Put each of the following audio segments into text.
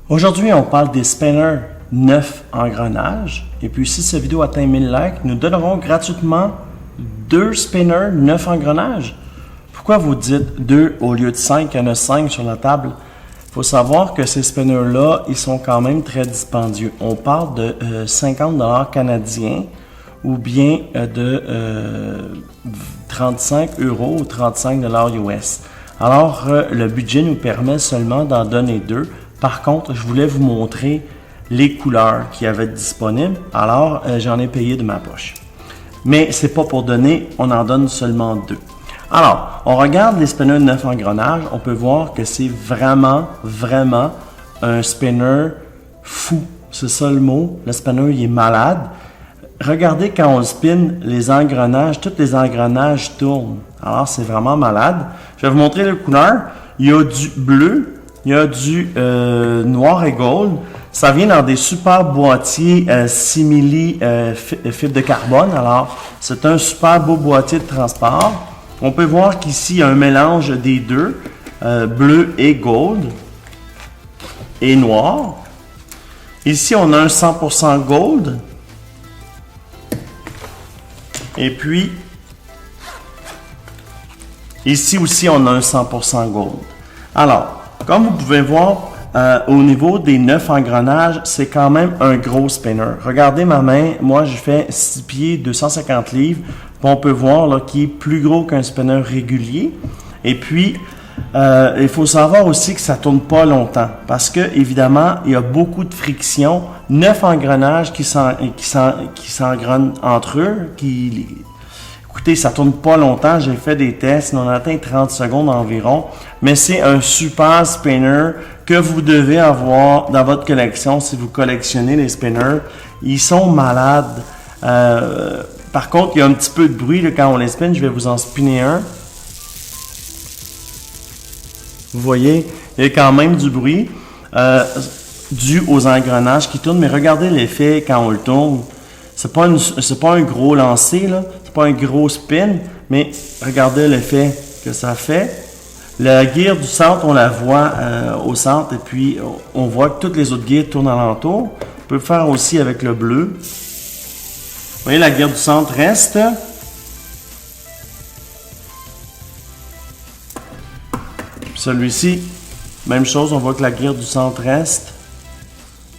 Aujourd'hui, on parle des spinners 9 engrenages. Et puis, si cette vidéo atteint 1000 likes, nous donnerons gratuitement 2 spinners 9 engrenages. Pourquoi vous dites 2 au lieu de 5? Il y en a 5 sur la table. Il faut savoir que ces spinners-là, ils sont quand même très dispendieux. On parle de 50 $ canadiens ou bien de 35 € ou 35 $ US. Alors, le budget nous permet seulement d'en donner 2. Par contre, je voulais vous montrer les couleurs qu'il y avait disponibles. Alors, j'en ai payé de ma poche. Mais c'est pas pour donner, on en donne seulement 2. Alors, on regarde les spinners 9 engrenages. On peut voir que c'est vraiment un spinner fou. C'est ça le mot. Le spinner, il est malade. Regardez quand on le spin, les engrenages, tous les engrenages tournent. Alors, c'est vraiment malade. Je vais vous montrer les couleurs. Il y a du bleu. Il y a du noir et gold. Ça vient dans des super boîtiers simili fibre de carbone. Alors, c'est un super beau boîtier de transport. On peut voir qu'ici, il y a un mélange des deux, bleu et gold et noir. Ici, on a un 100% gold. Et puis, ici aussi, on a un 100% gold. Alors, comme vous pouvez voir, au niveau des 9 engrenages, c'est quand même un gros spinner. Regardez ma main, moi j'ai fait 6 pieds, 250 livres. On peut voir là qu'il est plus gros qu'un spinner régulier. Et puis, il faut savoir aussi que ça ne tourne pas longtemps parce que, évidemment, il y a beaucoup de friction. 9 engrenages qui s'engrenent entre eux. Écoutez, ça ne tourne pas longtemps. J'ai fait des tests. On atteint 30 secondes environ. Mais c'est un super spinner que vous devez avoir dans votre collection si vous collectionnez les spinners. Ils sont malades. Par contre, il y a un petit peu de bruit là, quand on les spin. Je vais vous en spinner un. Vous voyez, il y a quand même du bruit dû aux engrenages qui tournent. Mais regardez l'effet quand on le tourne. C'est pas un gros lancer, là. C'est pas un gros spin. Mais regardez l'effet que ça fait. La gear du centre, on la voit au centre. Et puis, on voit que toutes les autres gears tournent alentour. On peut le faire aussi avec le bleu. Vous voyez, la gear du centre reste. Celui-ci, même chose, on voit que la gear du centre reste.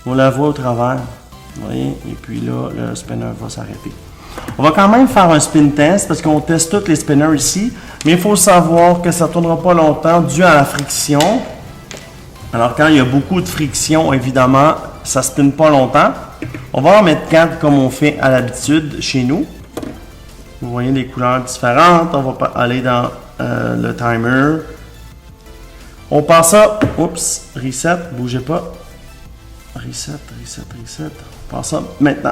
On la voit au travers. Vous voyez? Et puis là, le spinner va s'arrêter. On va quand même faire un spin test parce qu'on teste tous les spinners ici. Mais il faut savoir que ça ne tournera pas longtemps dû à la friction. Alors quand il y a beaucoup de friction, évidemment, ça ne spinne pas longtemps. On va en mettre 4 comme on fait à l'habitude chez nous. Vous voyez les couleurs différentes. On va aller dans le timer. On passe ça. Oups, reset, bougez pas. Reset. On passe ça maintenant.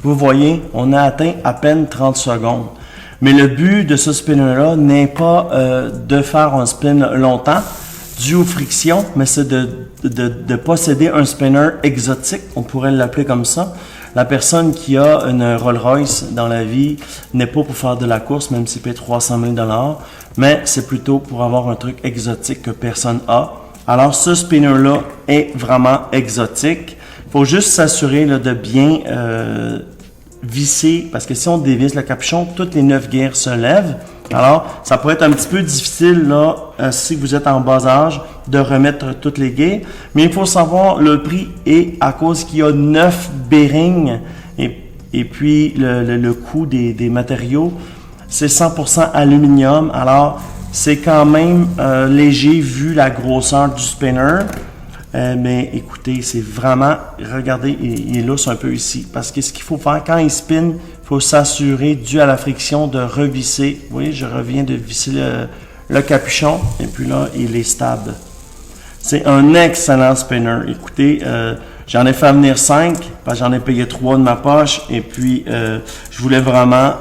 Vous voyez, on a atteint à peine 30 secondes. Mais le but de ce spinner-là n'est pas de faire un spin longtemps, dû aux frictions, mais c'est de posséder un spinner exotique, on pourrait l'appeler comme ça. La personne qui a une Rolls-Royce dans la vie n'est pas pour faire de la course, même s'il paye 300 000 $, mais c'est plutôt pour avoir un truc exotique que personne a. Alors, ce spinner-là est vraiment exotique. Il faut juste s'assurer de bien visser, parce que si on dévisse le capuchon, toutes les 9 gears se lèvent. Alors, ça pourrait être un petit peu difficile, là, si vous êtes en bas âge, de remettre toutes les gears. Mais il faut savoir, le prix est à cause qu'il y a 9 bearings et puis le coût des matériaux, c'est 100% aluminium. Alors, c'est quand même léger vu la grosseur du spinner. Mais écoutez, c'est vraiment, regardez, il est lousse un peu ici. Parce que ce qu'il faut faire, quand il spin, il faut s'assurer, dû à la friction, de revisser. Vous voyez, je reviens de visser le capuchon. Et puis là, il est stable. C'est un excellent spinner. Écoutez, J'en ai fait venir 5, parce que j'en ai payé 3 de ma poche. Et puis, je voulais vraiment,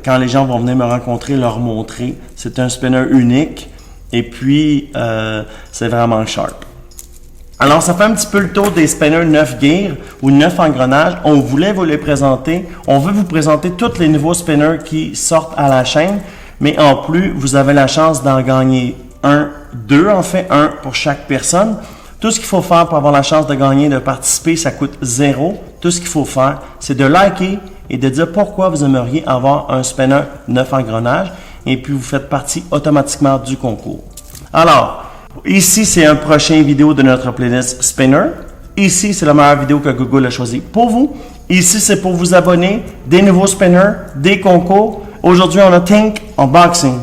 quand les gens vont venir me rencontrer, leur montrer. C'est un spinner unique. Et puis, c'est vraiment sharp. Alors, ça fait un petit peu le tour des spinners 9 gears ou 9 engrenages. On voulait vous les présenter. On veut vous présenter tous les nouveaux spinners qui sortent à la chaîne. Mais en plus, vous avez la chance d'en gagner deux en fait, un pour chaque personne. Tout ce qu'il faut faire pour avoir la chance de gagner, de participer, ça coûte 0. Tout ce qu'il faut faire, c'est de liker et de dire pourquoi vous aimeriez avoir un spinner 9 engrenages. Et puis, vous faites partie automatiquement du concours. Alors, ici, c'est un prochain vidéo de notre playlist Spinner. Ici, c'est la meilleure vidéo que Google a choisie pour vous. Ici, c'est pour vous abonner, des nouveaux spinners, des concours. Aujourd'hui, on a Think Unboxing.